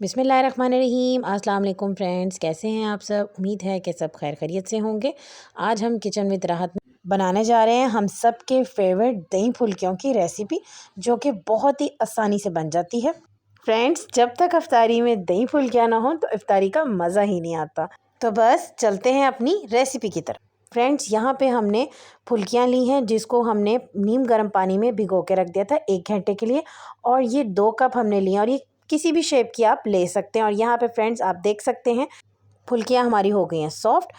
बिस्मिल्लाहिर्रहमानिर्रहीम। अस्सलाम वालेकुम फ्रेंड्स, कैसे हैं आप सब। उम्मीद है कि सब खैर खैरियत से होंगे। आज हम किचन विद राहत में बनाने जा रहे हैं हम सब के फेवरेट दही फुल्कियों की रेसिपी, जो कि बहुत ही आसानी से बन जाती है। फ्रेंड्स, जब तक इफ्तारी में दही फुल्कियाँ ना हो तो इफ्तारी का मज़ा ही नहीं आता। तो बस चलते हैं अपनी रेसिपी की तरफ। फ्रेंड्स, यहाँ पे हमने फुल्कियाँ ली हैं, जिसको हमने नीम गर्म पानी में भिगो के रख दिया था 1 घंटे के लिए। और ये 2 कप हमने लिए, और ये किसी भी शेप की आप ले सकते हैं। और यहाँ पे फ्रेंड्स आप देख सकते हैं फुल्कियाँ हमारी हो गई हैं सॉफ्ट।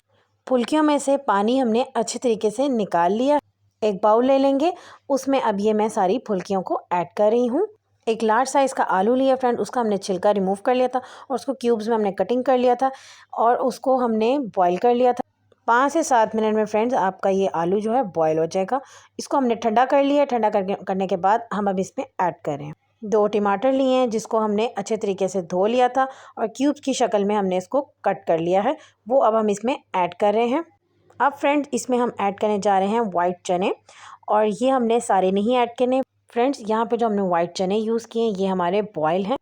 फुल्कियों में से पानी हमने अच्छे तरीके से निकाल लिया। एक बाउल ले लेंगे, उसमें अब ये मैं सारी फुल्कियों को ऐड कर रही हूँ। एक लार्ज साइज़ का आलू लिया फ्रेंड, उसका हमने छिलका रिमूव कर लिया था और उसको क्यूब्स में हमने कटिंग कर लिया था और उसको हमने बॉईल कर लिया था। 5 से 7 मिनट में फ्रेंड्स आपका ये आलू जो है बॉयल हो जाएगा। इसको हमने ठंडा कर लिया। ठंडा करने के बाद हम अब इसमें ऐड करें 2 टमाटर लिए हैं, जिसको हमने अच्छे तरीके से धो लिया था और क्यूब्स की शक्ल में हमने इसको कट कर लिया है। वो अब हम इसमें ऐड कर रहे हैं। अब फ्रेंड्स इसमें हम ऐड करने जा रहे हैं वाइट चने, और ये हमने सारे नहीं ऐड करने। फ्रेंड्स, यहाँ पे जो हमने वाइट चने यूज़ किए हैं ये हमारे बॉयल हैं।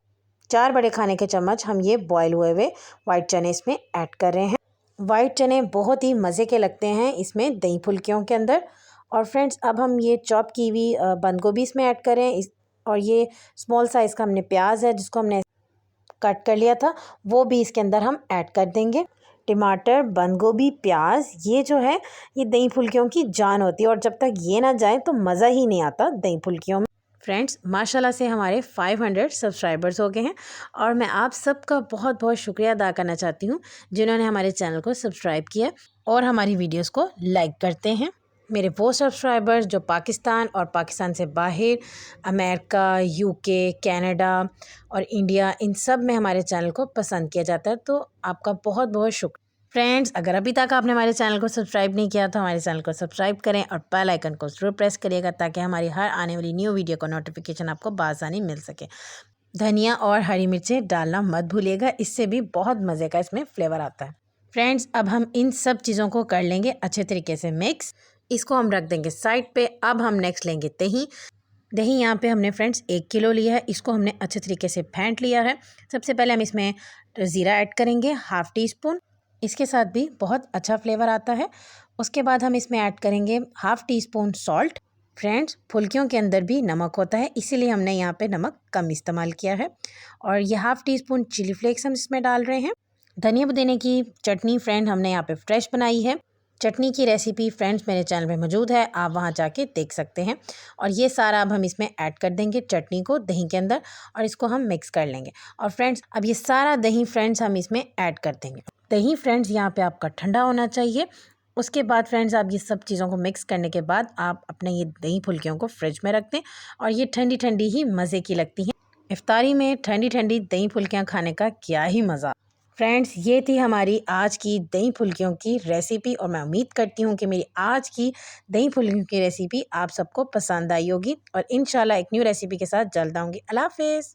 4 बड़े खाने के चम्मच हम ये बॉयल हुए हुए वाइट चने इसमें ऐड कर रहे हैं। वाइट चने बहुत ही मज़े के लगते हैं इसमें दही फुल्कियों के अंदर। और फ्रेंड्स अब हम ये चॉप की हुई बंद गोभी इसमें ऐड करें। और ये स्मॉल साइज़ का हमने प्याज है, जिसको हमने कट कर लिया था, वो भी इसके अंदर हम ऐड कर देंगे। टमाटर, बंद गोभी, प्याज, ये जो है ये दही फुल्कियों की जान होती है, और जब तक ये ना जाए तो मज़ा ही नहीं आता दही फुल्कियों में। फ्रेंड्स, माशाल्लाह से हमारे 500 सब्सक्राइबर्स हो गए हैं, और मैं आप सबका बहुत बहुत शुक्रिया अदा करना चाहती हूँ जिन्होंने हमारे चैनल को सब्सक्राइब किया और हमारी वीडियोस को लाइक करते हैं। मेरे वो सब्सक्राइबर्स जो पाकिस्तान और पाकिस्तान से बाहर अमेरिका, यूके, कनाडा और इंडिया, इन सब में हमारे चैनल को पसंद किया जाता है, तो आपका बहुत बहुत शुक्रिया। फ्रेंड्स, अगर अभी तक आपने हमारे चैनल को सब्सक्राइब नहीं किया तो हमारे चैनल को सब्सक्राइब करें और बेल आइकन को ज़रूर प्रेस करिएगा, ताकि हमारी हर आने वाली न्यू वीडियो का नोटिफिकेशन आपको बआसानी मिल सके। धनिया और हरी मिर्चें डालना मत भूलिएगा, इससे भी बहुत मज़े का इसमें फ्लेवर आता है। फ्रेंड्स, अब हम इन सब चीज़ों को कर लेंगे अच्छे तरीके से मिक्स। इसको हम रख देंगे साइड पे। अब हम नेक्स्ट लेंगे दही। दही यहाँ पे हमने फ्रेंड्स 1 किलो लिया है। इसको हमने अच्छे तरीके से फेंट लिया है। सबसे पहले हम इसमें ज़ीरा ऐड करेंगे, ½ टी स्पून। इसके साथ भी बहुत अच्छा फ्लेवर आता है। उसके बाद हम इसमें ऐड करेंगे ½ टी स्पून सॉल्ट। फ्रेंड्स, फुल्कियों के अंदर भी नमक होता है, इसीलिए हमने यहाँ पे नमक कम इस्तेमाल किया है। और ये ½ टी स्पून चिली फ्लेक्स हम इसमें डाल रहे हैं। धनिया पुदीने की चटनी फ्रेंड हमने यहाँ पे फ्रेश बनाई है। चटनी की रेसिपी फ्रेंड्स मेरे चैनल पे मौजूद है, आप वहाँ जाके देख सकते हैं। और ये सारा अब हम इसमें ऐड कर देंगे चटनी को दही के अंदर, और इसको हम मिक्स कर लेंगे। और फ्रेंड्स अब ये सारा दही फ्रेंड्स हम इसमें ऐड कर देंगे। दही फ्रेंड्स यहाँ पे आपका ठंडा होना चाहिए। उसके बाद फ्रेंड्स आप ये सब चीज़ों को मिक्स करने के बाद आप अपने ये दही फुल्कियों को फ्रिज में रख दें, और ये ठंडी ठंडी ही मज़े की लगती हैं। इफ्तारी में ठंडी ठंडी दही फुल्कियाँ खाने का क्या ही मज़ा। फ्रेंड्स, ये थी हमारी आज की दही फुल्कियों की रेसिपी, और मैं उम्मीद करती हूँ कि मेरी आज की दही फुल्कियों की रेसिपी आप सबको पसंद आई होगी। और इंशाल्लाह एक न्यू रेसिपी के साथ जल्द आऊँगी। अल्लाह हाफ़िज़।